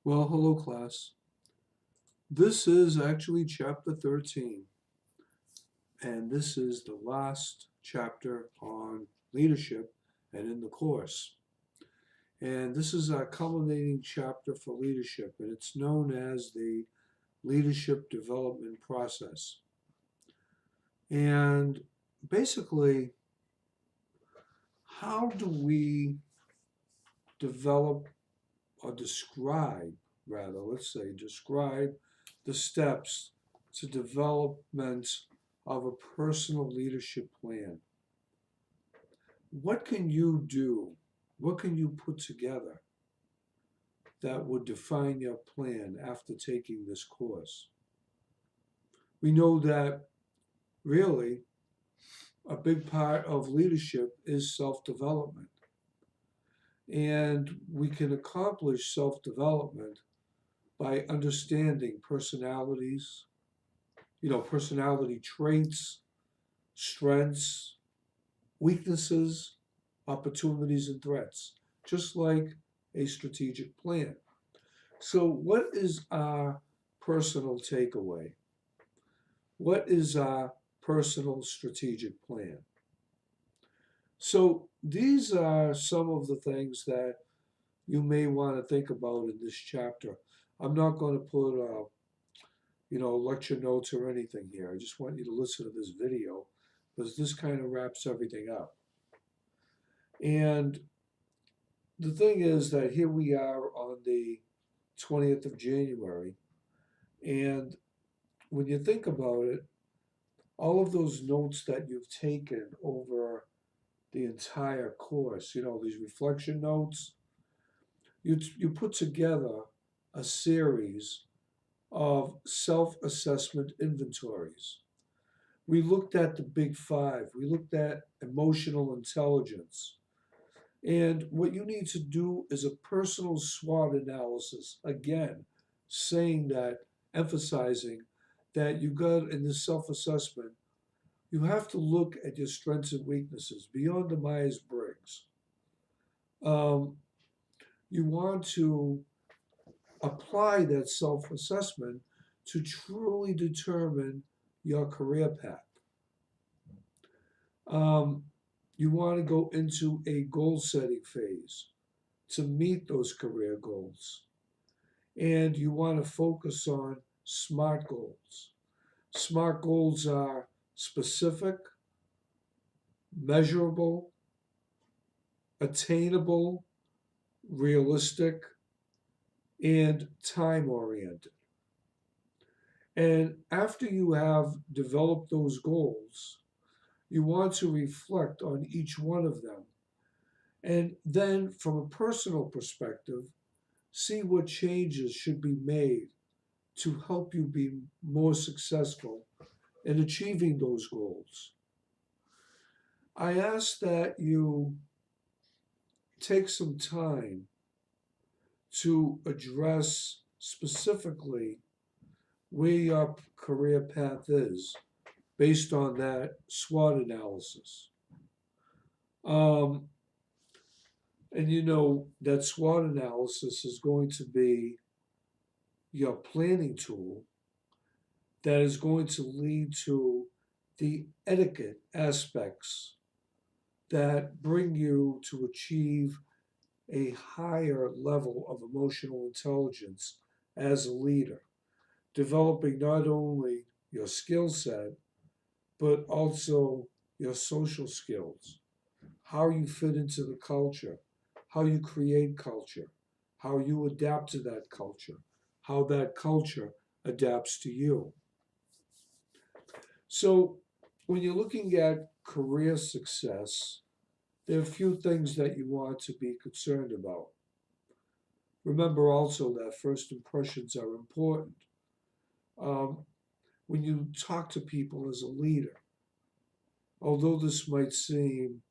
Well, hello, class. This is actually chapter 13, and this is the last chapter on leadership and in the course. And this is our culminating chapter for leadership, and it's known as the leadership development process. And basically, how do we develop or describe, rather, let's say, describe the steps to development of a personal leadership plan? What can you do? What can you put together that would define your plan after taking this course? We know that really a big part of leadership is self development. And we can accomplish self development by understanding personalities, personality traits, strengths, weaknesses, opportunities, and threats, just like a strategic plan. So, what is our personal takeaway? What is our personal strategic plan? So, these are some of the things that you may want to think about in this chapter. I'm not going to put, lecture notes or anything here. I just want you to listen to this video because this kind of wraps everything up. And the thing is that here we are on the 20th of January, and when you think about it, all of those notes that you've taken over the entire course, these reflection notes, you put together a series of self assessment inventories. We looked at the big five, we looked at emotional intelligence. And what you need to do is a personal SWOT analysis. Again, saying that, emphasizing that you got in this self assessment, you have to look at your strengths and weaknesses beyond the Myers Briggs. Um, you want to apply that self assessment to truly determine your career path. Um, you want to go into a goal setting phase to meet those career goals. And you want to focus on SMART goals. SMART goals are specific, measurable, attainable, realistic, and time oriented. And after you have developed those goals, you want to reflect on each one of them. And then, from a personal perspective, see what changes should be made to help you be more successful in achieving those goals. I ask that you take some time to address specifically where your career path is based on that SWOT analysis. Um, and that SWOT analysis is going to be your planning tool that is going to lead to the etiquette aspects that bring you to achieve a higher level of emotional intelligence as a leader, developing not only your skill set, but also your social skills, how you fit into the culture, how you create culture, how you adapt to that culture, how that culture adapts to you. So, when you're looking at career success, there are a few things that you want to be concerned about. Remember also that first impressions are important. Um, when you talk to people as a leader, although this might seem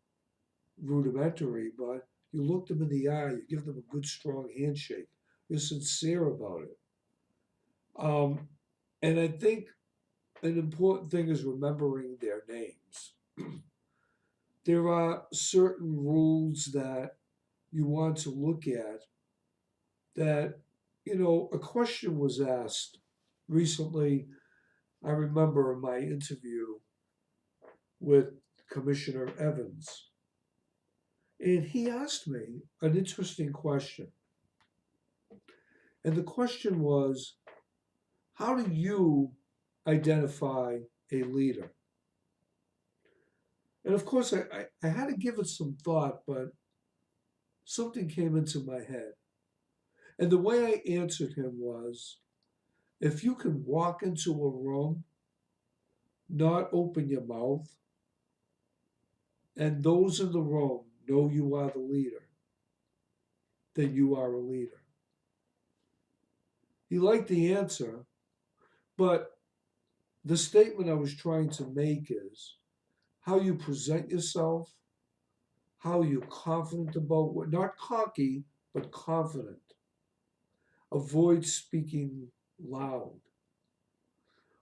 rudimentary, but you look them in the eye, you give them a good, strong handshake, you're sincere about it. Um, and I think an important thing is remembering their names. There are certain rules that you want to look at that a question was asked recently. I remember in my interview with Commissioner Evans, and he asked me an interesting question. And the question was, how do you identify a leader? And of course, I had to give it some thought, but something came into my head. And the way I answered him was, if you can walk into a room, not open your mouth, and those in the room know you are the leader, then you are a leader. He liked the answer, but the statement I was trying to make is how you present yourself, how you're confident about what, not cocky, but confident. Avoid speaking loud.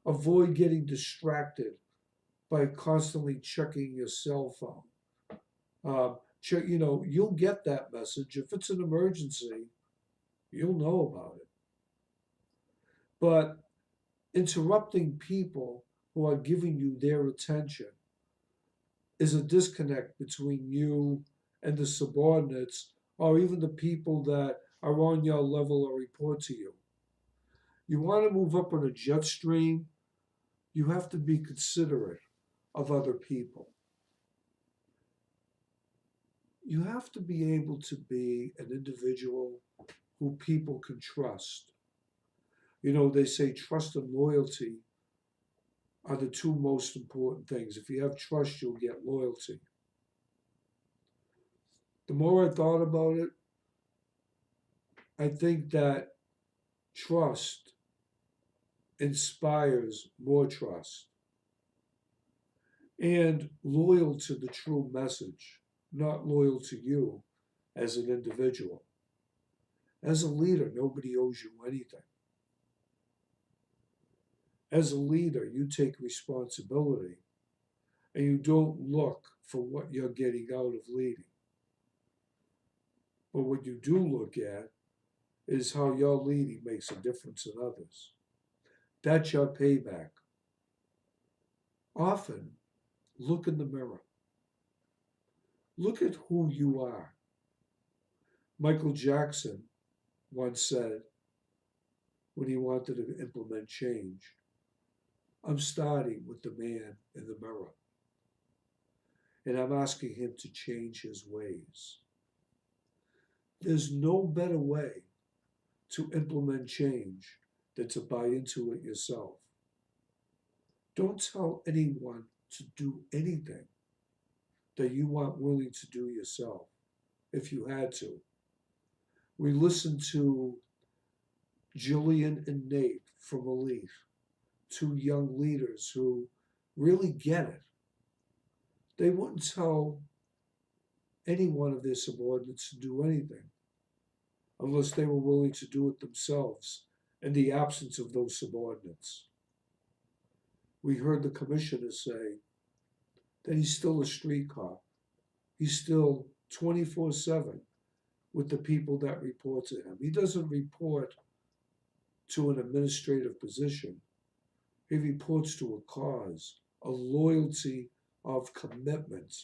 Avoid getting distracted by constantly checking your cell phone. You'll get that message. If it's an emergency, you'll know about it. But interrupting people who are giving you their attention is a disconnect between you and the subordinates or even the people that are on your level or report to you. You want to move up on a jet stream, you have to be considerate of other people. You have to be able to be an individual who people can trust. They say trust and loyalty are the two most important things. If you have trust, you'll get loyalty. The more I thought about it, I think that trust inspires more trust and loyal to the true message, not loyal to you as an individual. As a leader, nobody owes you anything. As a leader, you take responsibility and you don't look for what you're getting out of leading. But what you do look at is how your leading makes a difference in others. That's your payback. Often, look in the mirror. Look at who you are. Michael Jackson once said, when he wanted to implement change, I'm starting with the man in the mirror, and I'm asking him to change his ways. There's no better way to implement change than to buy into it yourself. Don't tell anyone to do anything that you aren't willing to do yourself if you had to. We listened to Jillian and Nate from Elite, two young leaders who really get it. They wouldn't tell any one of their subordinates to do anything unless they were willing to do it themselves in the absence of those subordinates. We heard the commissioner say that he's still a street cop. He's still 24/7 with the people that report to him. He doesn't report to an administrative position. He reports to a cause, a loyalty of commitment,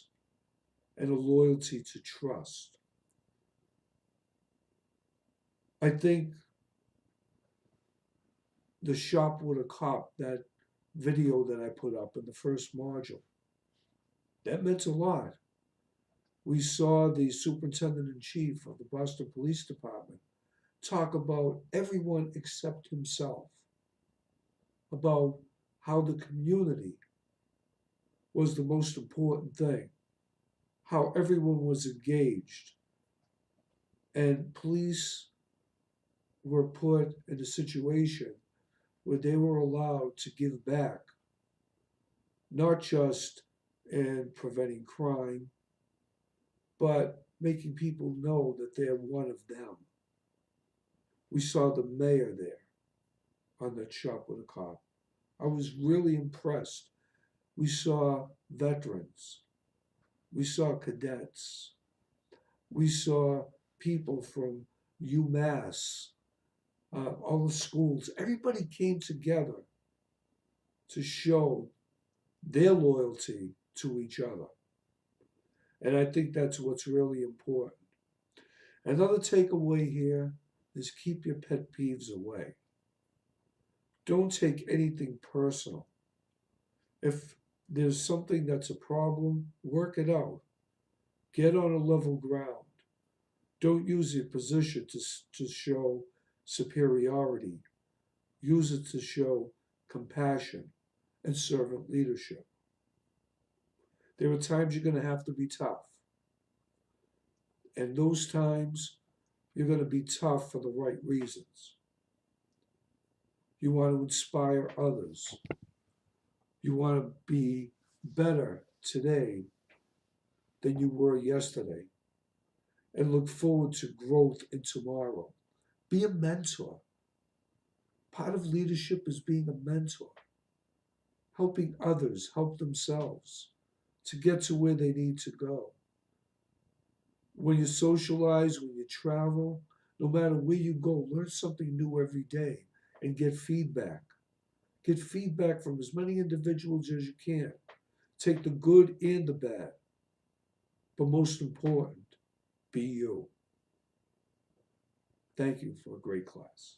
and a loyalty to trust. I think the shop with a cop, that video that I put up in the first module, that meant a lot. We saw the superintendent in chief of the Boston Police Department talk about everyone except himself, about how the community was the most important thing, how everyone was engaged, and police were put in a situation where they were allowed to give back, not just in preventing crime, but making people know that they're one of them. We saw the mayor there on that shop with a cop. I was really impressed. We saw veterans. We saw cadets. We saw people from UMass all the schools, everybody came together to show their loyalty to each other. And I think that's what's really important. Another takeaway here is keep your pet peeves away. Don't take anything personal. If there's something that's a problem, work it out. Get on a level ground. Don't use your position to show superiority. Use it to show compassion and servant leadership. There are times you're going to have to be tough. And those times, you're going to be tough for the right reasons. You want to inspire others. You want to be better today than you were yesterday and look forward to growth in tomorrow. Be a mentor. Part of leadership is being a mentor, helping others help themselves to get to where they need to go. When you socialize, when you travel, no matter where you go, learn something new every day and get feedback. Get feedback from as many individuals as you can. Take the good and the bad. But most important, be you. Thank you for a great class.